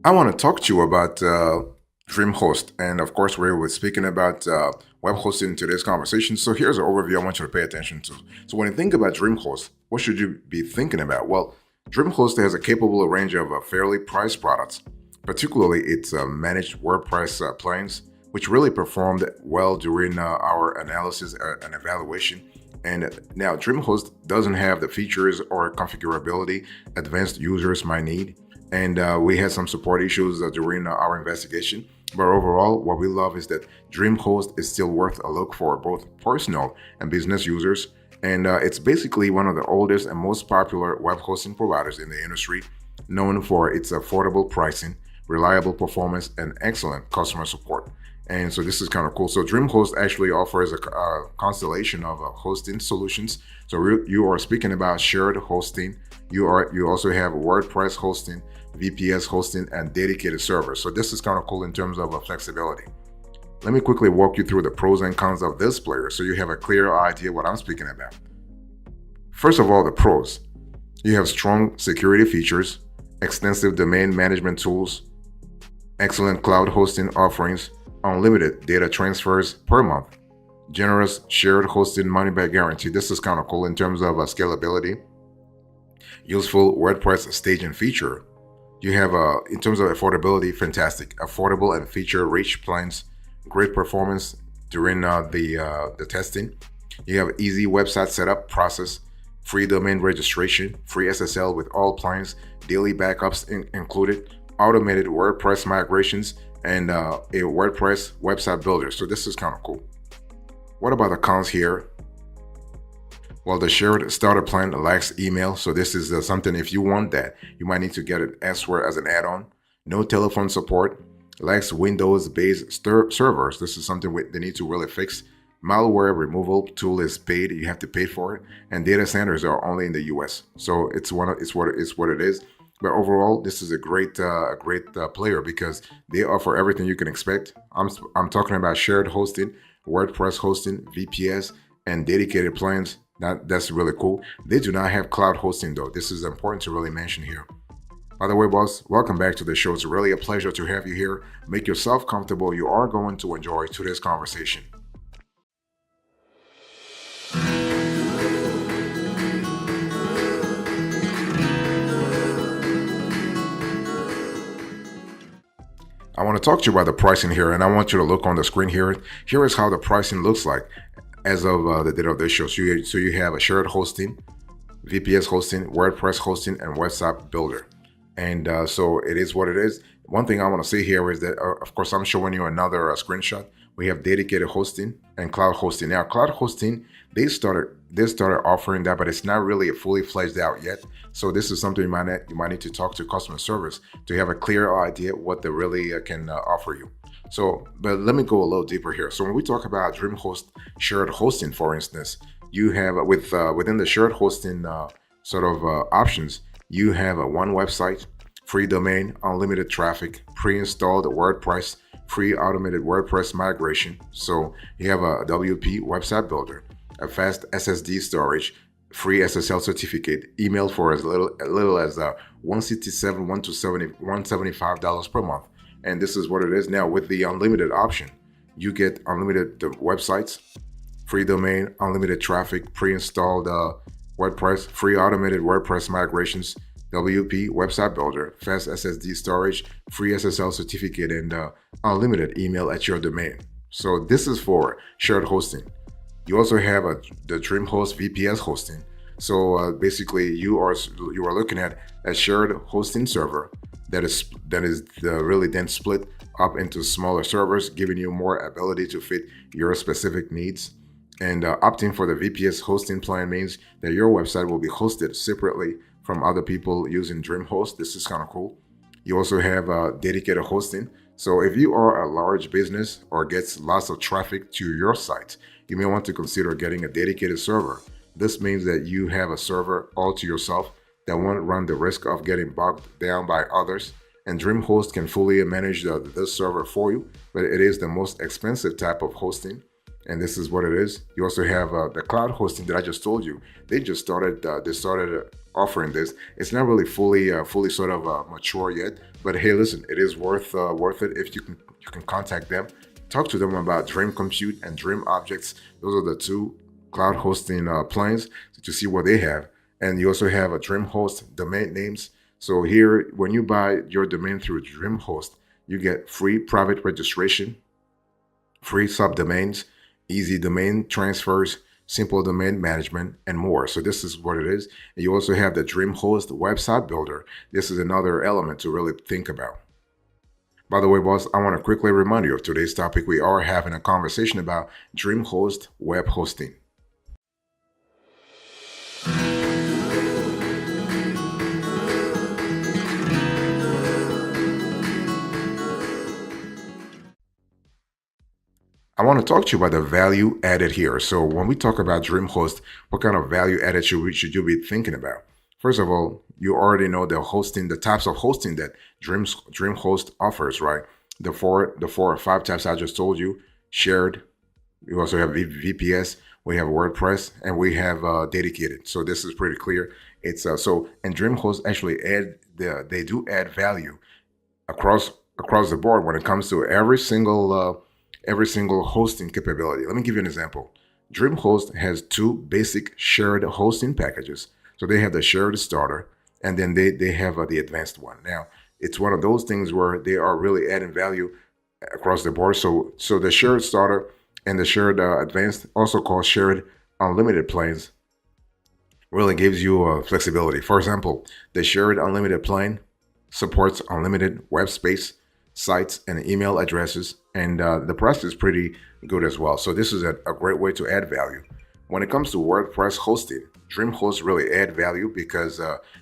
I want to talk to you about DreamHost. And of course, we're speaking about web hosting in today's conversation. So here's an overview I want you to pay attention to. So when you think about DreamHost, what should you be thinking about? Well, DreamHost has a capable range of fairly priced products, particularly its managed WordPress plugins, which really performed well during our analysis and evaluation. And now DreamHost doesn't have the features or configurability advanced users might need, and we had some support issues during our investigation. But overall, what we love is that DreamHost is still worth a look for both personal and business users. And it's basically one of the oldest and most popular web hosting providers in the industry, known for its affordable pricing, reliable performance, and excellent customer support. And so this is kind of cool. So DreamHost actually offers a constellation of hosting solutions. So you are speaking about shared hosting. You also have WordPress hosting, VPS hosting, and dedicated servers. So this is kind of cool in terms of flexibility. Let me quickly walk you through the pros and cons of this player so you have a clear idea what I'm speaking about. First of all, the pros. You have strong security features, extensive domain management tools, excellent cloud hosting offerings, unlimited data transfers per month, generous shared hosting money back guarantee. This is kind of cool in terms of scalability, useful WordPress staging feature. You have, in terms of affordability, fantastic, affordable and feature-rich plans, great performance during the testing. You have easy website setup process, free domain registration, free SSL with all plans, daily backups included, automated WordPress migrations, and a WordPress website builder. So this is kind of cool. What about the cons here? Well, the shared starter plan lacks email, so this is something, if you want that, you might need to get it elsewhere as an add-on. No telephone support, lacks Windows-based servers. This is something they need to really fix. Malware removal tool is paid; you have to pay for it, and data centers are only in the U.S. So it's what it is. But overall, this is a great player because they offer everything you can expect. I'm talking about shared hosting, WordPress hosting, VPS, and dedicated plans. That's really cool. They do not have cloud hosting though. This is important to really mention here. By the way, boss, welcome back to the show. It's really a pleasure to have you here. Make yourself comfortable. You are going to enjoy today's conversation. I want to talk to you about the pricing here, and I want you to look on the screen here. Here is how the pricing looks like as of the date of this show. So you have a shared hosting, VPS hosting, WordPress hosting, and website builder. And so it is what it is. One thing I want to say here is that, of course, I'm showing you another screenshot. We have dedicated hosting and cloud hosting. Now, cloud hosting, they started offering that, but it's not really fully fledged out yet. So this is something you might need to talk to customer service to have a clear idea what they really can offer you. So, but let me go a little deeper here. So when we talk about DreamHost shared hosting, for instance, you have within the shared hosting options, you have a one website, free domain, unlimited traffic, pre-installed WordPress, free automated WordPress migration. So you have a WP website builder, a fast SSD storage, free SSL certificate, email for as little as 167 $175 per month. And this is what it is. Now with the unlimited option, you get unlimited websites, free domain, unlimited traffic, pre-installed WordPress, free automated WordPress migrations, WP website builder, fast SSD storage, free SSL certificate, and unlimited email at your domain. So this is for shared hosting. You also have the DreamHost VPS hosting. So basically, you are looking at a shared hosting server that is really then split up into smaller servers, giving you more ability to fit your specific needs. And opting for the VPS hosting plan means that your website will be hosted separately from other people using DreamHost. This is kind of cool. You also have dedicated hosting. So if you are a large business or gets lots of traffic to your site, you may want to consider getting a dedicated server. This means that you have a server all to yourself that won't run the risk of getting bogged down by others. And DreamHost can fully manage this server for you, but it is the most expensive type of hosting. and this is what it is. You also have the cloud hosting that I just told you. They started offering this. It's not really fully sort of mature yet, but hey, listen, it is worth it if you can contact them, talk to them about Dream Compute and Dream Objects. Those are the two cloud hosting plans to see what they have. And you also have a DreamHost domain names. So here, when you buy your domain through DreamHost, you get free private registration, free subdomains, easy domain transfers, simple domain management, and more. So this is what it is. And you also have the DreamHost website builder. This is another element to really think about. By the way, boss, I want to quickly remind you of today's topic. We are having a conversation about DreamHost Web Hosting. I want to talk to you about the value added here. So when we talk about DreamHost, what kind of value added should you be thinking about? First of all, you already know the types of hosting that DreamHost offers, right? The four or five types I just told you, shared. We also have VPS, we have WordPress, and we have dedicated. So this is pretty clear. It's and DreamHost actually they do add value across the board when it comes to every single hosting capability. Let me give you an example. DreamHost has two basic shared hosting packages. So they have the shared starter, and then they have the advanced one. Now, it's one of those things where they are really adding value across the board. So the shared starter and the shared advanced, also called shared unlimited plans, really gives you flexibility. For example, the shared unlimited plan supports unlimited web space, sites, and email addresses, and the price is pretty good as well. So this is a great way to add value. When it comes to WordPress hosting, DreamHost really add value because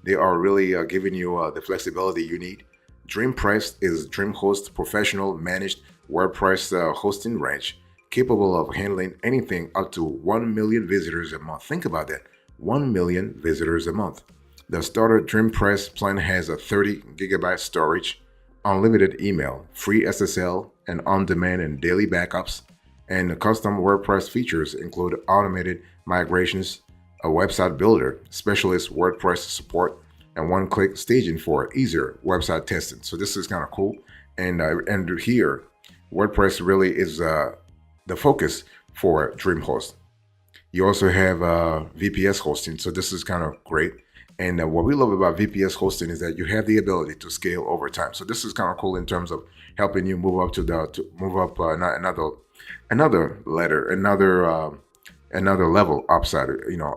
they are really giving you the flexibility you need. DreamPress is DreamHost professional managed WordPress hosting range, capable of handling anything up to 1 million visitors a month. Think about that, 1 million visitors a month. The starter DreamPress plan has a 30 gigabyte storage, unlimited email, free SSL, and on-demand and daily backups. And the custom WordPress features include automated migrations, a website builder, specialist WordPress support, and one-click staging for easier website testing. So this is kind of cool. And here, WordPress really is the focus for DreamHost. You also have VPS hosting, so this is kind of great. And what we love about VPS hosting is that you have the ability to scale over time. So this is kind of cool in terms of helping you move up another ladder, another level upside,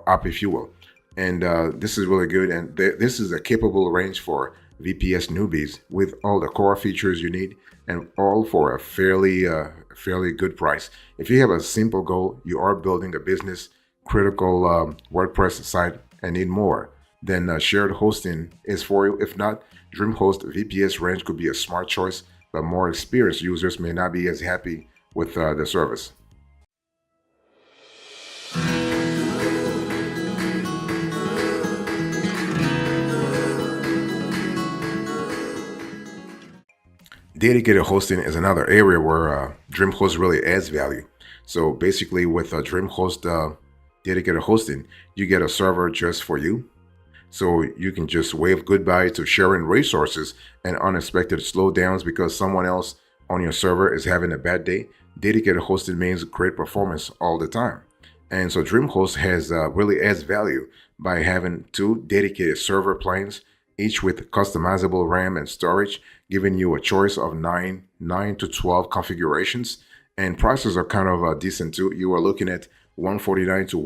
up if you will. And this is really good. And this is a capable range for VPS newbies with all the core features you need, and all for a fairly good price. If you have a simple goal, you are building a business critical WordPress site and need more, then shared hosting is for you. If not, DreamHost VPS range could be a smart choice, but more experienced users may not be as happy with the service. Dedicated hosting is another area where DreamHost really adds value. So basically, with DreamHost dedicated hosting, you get a server just for you. So you can just wave goodbye to sharing resources and unexpected slowdowns because someone else on your server is having a bad day. Dedicated hosting means great performance all the time. And so DreamHost has really adds value by having two dedicated server planes, each with customizable RAM and storage, giving you a choice of 9 to 12 configurations. And prices are kind of decent too. You are looking at $149 to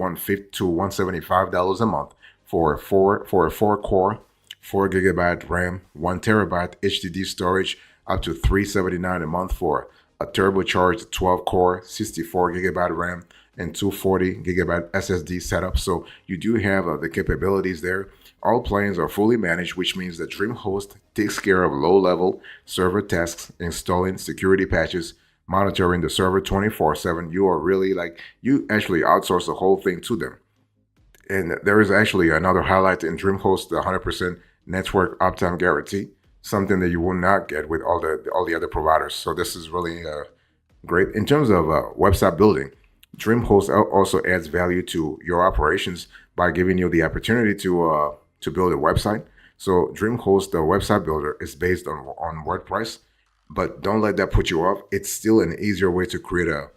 $175 a month for a 4-core, 4 gigabyte RAM, 1 terabyte HDD storage, up to $379 a month for a turbocharged 12-core, 64 gigabyte RAM, and 240 gigabyte SSD setup. So you do have the capabilities there. All planes are fully managed, which means that DreamHost takes care of low-level server tasks, installing security patches, monitoring the server 24/7. You actually outsource the whole thing to them. And there is actually another highlight in DreamHost, the 100% network uptime guarantee, something that you will not get with all the other providers. So this is really great. In terms of website building, DreamHost also adds value to your operations by giving you the opportunity to build a website. So DreamHost, the website builder, is based on WordPress, but don't let that put you off. It's still an easier way to create a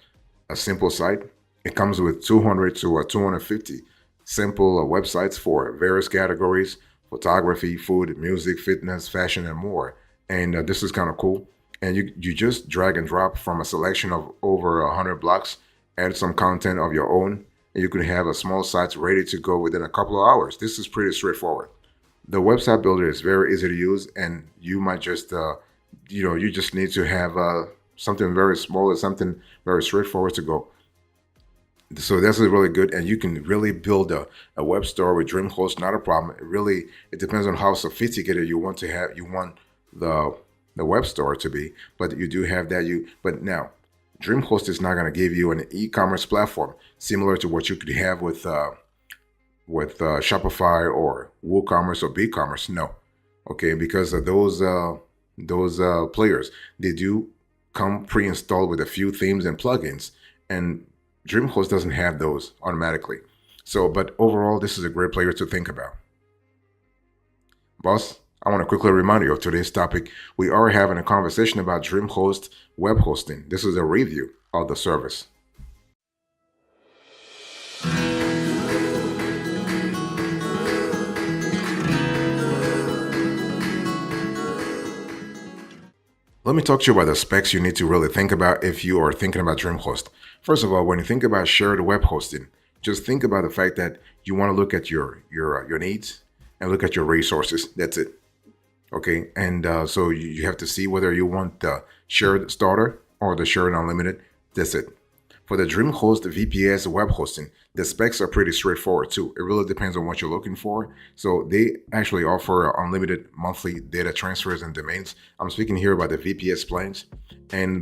simple site. It comes with 200 to 250 simple websites for various categories: photography, food, music, fitness, fashion, and more. And this is kind of cool. And you just drag and drop from a selection of over 100 blocks, add some content of your own, and you can have a small site ready to go within a couple of hours. This is pretty straightforward. The website builder is very easy to use, and you might just, you just need to have something very small or something very straightforward to go. So that's really good, and you can really build a web store with DreamHost, not a problem. It depends on how sophisticated you want to have. You want the web store to be, but you do have that. But now, DreamHost is not going to give you an e-commerce platform similar to what you could have with Shopify or WooCommerce or BigCommerce. No, okay, because of those players, they do come pre-installed with a few themes and plugins, and DreamHost doesn't have those automatically. So, but overall, this is a great player to think about. Boss, I want to quickly remind you of today's topic. We are having a conversation about DreamHost Web Hosting. This is a review of the service. Let me talk to you about the specs you need to really think about if you are thinking about DreamHost. First of all, when you think about shared web hosting, just think about the fact that you want to look at your needs and look at your resources. That's it. Okay, and so you have to see whether you want the shared starter or the shared unlimited. That's it. For the DreamHost VPS web hosting, the specs are pretty straightforward too. It really depends on what you're looking for. So they actually offer unlimited monthly data transfers and domains. I'm speaking here about the VPS plans,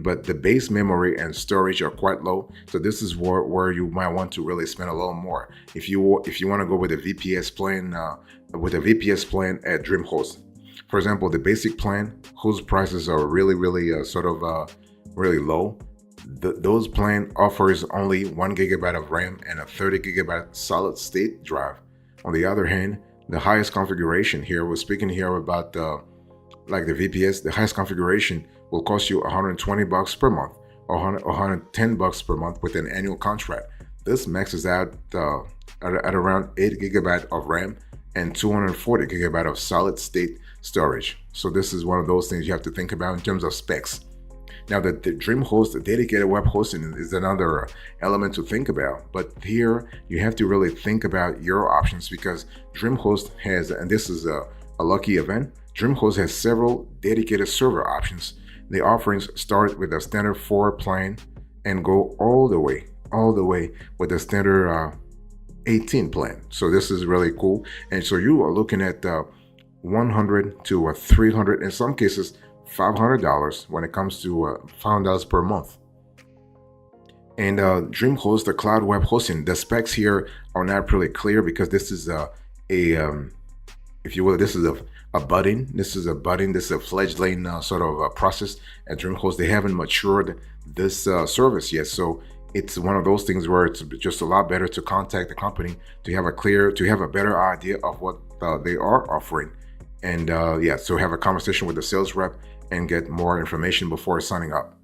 but the base memory and storage are quite low. So this is where you might want to really spend a little more if you want to go with a VPS plan at DreamHost. For example, the basic plan, whose prices are really really low. Those plan offers only 1 gigabyte of RAM and a 30 gigabyte solid state drive. On the other hand, the highest configuration here, we're speaking here about the VPS, the highest configuration will cost you $120 per month or $110 per month with an annual contract. This maxes out at around 8 gigabyte of RAM and 240 gigabyte of solid state storage. So this is one of those things you have to think about in terms of specs. Now, the DreamHost dedicated web hosting is another element to think about, but here you have to really think about your options because DreamHost has, and this is a lucky event, DreamHost has several dedicated server options. The offerings start with a standard 4 plan and go all the way with the standard 18 plan. So this is really cool. And so you are looking at 100 to 300, in some cases, $500 when it comes to $500 per month. And DreamHost, the cloud web hosting, the specs here are not really clear because this is if you will, this is a budding. This is a fledgling sort of process at DreamHost. They haven't matured this service yet, so it's one of those things where it's just a lot better to contact the company to have a better idea of what they are offering, and so have a conversation with the sales rep and get more information before signing up.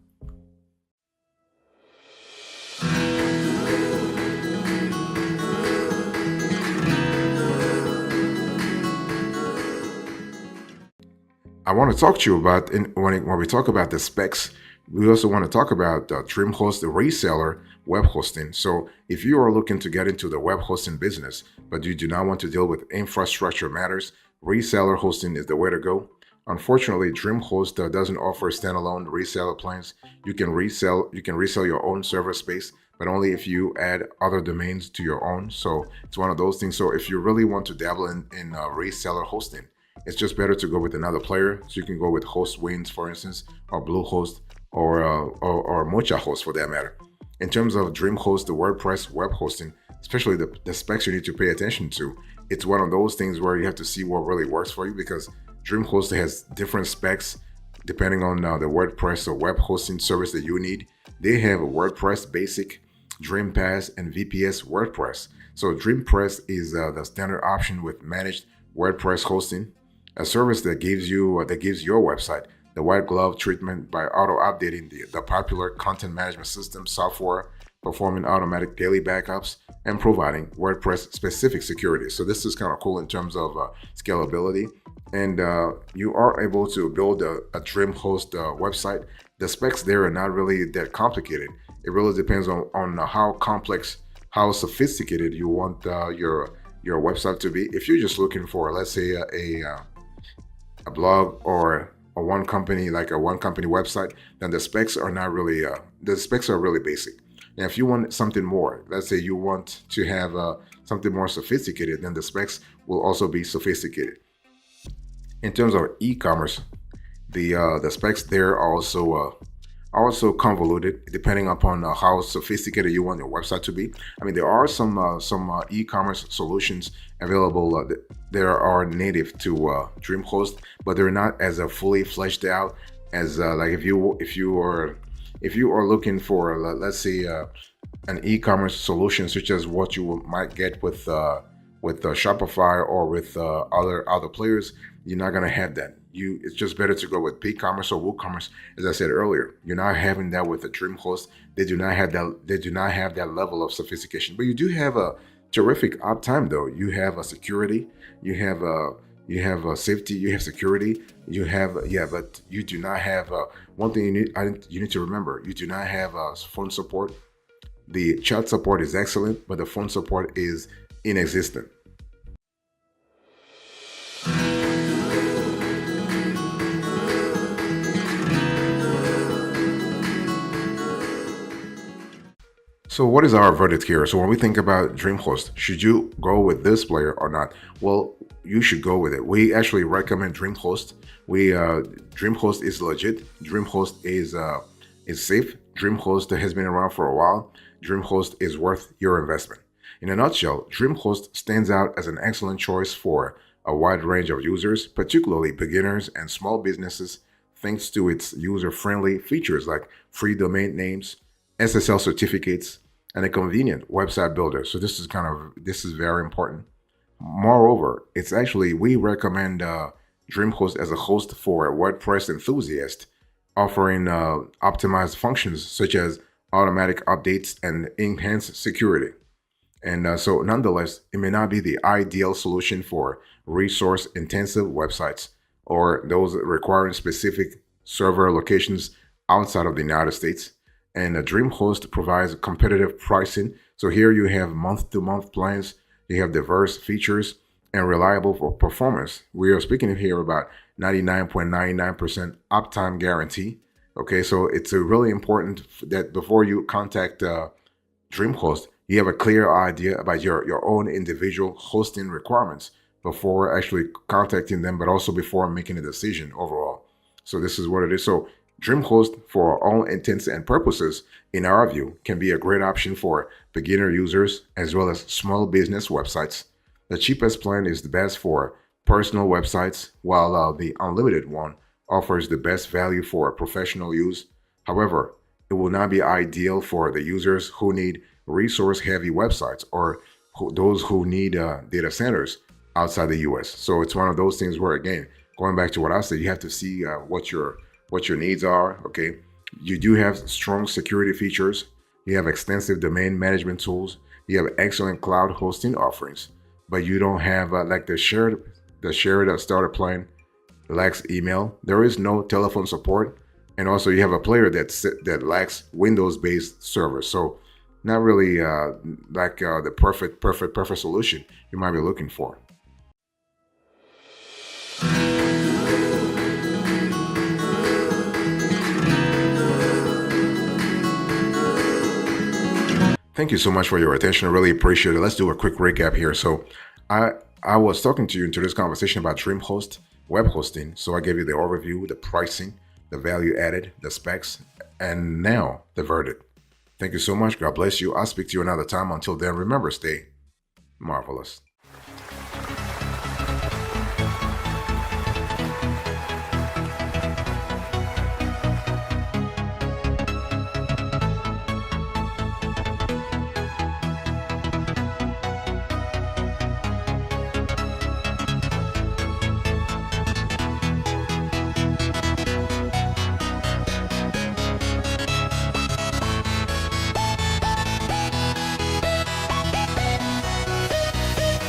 I want to talk to you about, when we talk about the specs, we also want to talk about DreamHost, the reseller web hosting. So if you are looking to get into the web hosting business, but you do not want to deal with infrastructure matters, reseller hosting is the way to go. Unfortunately, DreamHost doesn't offer standalone reseller plans. You can resell your own server space, but only if you add other domains to your own. So it's one of those things. So if you really want to dabble in reseller hosting, it's just better to go with another player. So you can go with HostWinds, for instance, or Bluehost, or MochaHost for that matter. In terms of DreamHost, the WordPress web hosting, especially the specs you need to pay attention to, it's one of those things where you have to see what really works for you, because DreamHost has different specs depending on the WordPress or web hosting service that you need. They have a WordPress basic, DreamPass, and VPS WordPress. So DreamPress is the standard option with managed WordPress hosting, a service that gives your website the white glove treatment by auto updating the popular content management system software, performing automatic daily backups, and providing WordPress specific security. So this is kind of cool in terms of scalability. And you are able to build a DreamHost website. The specs there are not really that complicated. It really depends on how complex, how sophisticated you want your website to be. If you're just looking for, let's say, a blog or a one company website, then the specs are not really the specs are really basic. Now, if you want something more, let's say you want to have something more sophisticated, then the specs will also be sophisticated. In terms of e-commerce, the specs there are also convoluted depending upon how sophisticated you want your website to be. I mean, there are some e-commerce solutions available that are native to DreamHost, but they're not as fully fleshed out as like if you are looking for let's say an e-commerce solution such as what you might get with Shopify or with other players. You're not gonna have that. It's just better to go with BigCommerce or WooCommerce. As I said earlier, you're not having that with the DreamHost. They do not have that. They do not have that level of sophistication. But you do have a terrific uptime, though. You have a security. You have a safety. You have security. You have but you do not have one thing you need to remember. You do not have phone support. The chat support is excellent, but the phone support is inexistent. So what is our verdict here? So when we think about DreamHost, should you go with this player or not? Well, you should go with it. We actually recommend DreamHost. DreamHost is legit. DreamHost is safe. DreamHost has been around for a while. DreamHost is worth your investment. In a nutshell, DreamHost stands out as an excellent choice for a wide range of users, particularly beginners and small businesses, thanks to its user-friendly features like free domain names, SSL certificates, and a convenient website builder. So this is very important. Moreover, we recommend DreamHost as a host for WordPress enthusiasts, offering optimized functions such as automatic updates and enhanced security. And so nonetheless, it may not be the ideal solution for resource-intensive websites or those requiring specific server locations outside of the United States. And DreamHost provides competitive pricing. So here you have month-to-month plans, you have diverse features, and reliable for performance. We are speaking here about 99.99% uptime guarantee. Okay, so it's really important that before you contact DreamHost, you have a clear idea about your own individual hosting requirements before actually contacting them, but also before making a decision overall. So this is what it is. So DreamHost, for all intents and purposes, in our view, can be a great option for beginner users as well as small business websites. The cheapest plan is the best for personal websites, while the unlimited one offers the best value for professional use. However, it will not be ideal for the users who need resource-heavy websites or those who need data centers outside the US. So it's one of those things where, again, going back to what I said, you have to see what your needs are. Okay, you do have strong security features, you have extensive domain management tools, you have excellent cloud hosting offerings, but you don't have like the shared starter plan lacks email. There is no telephone support, and also you have a player that lacks Windows-based servers. So not really the perfect solution you might be looking for. Thank you so much for your attention. I really appreciate it. Let's do a quick recap here. So I was talking to you in today's conversation about DreamHost Web Hosting. So I gave you the overview, the pricing, the value added, the specs, and now the verdict. Thank you so much. God bless you. I'll speak to you another time. Until then, remember, stay marvelous.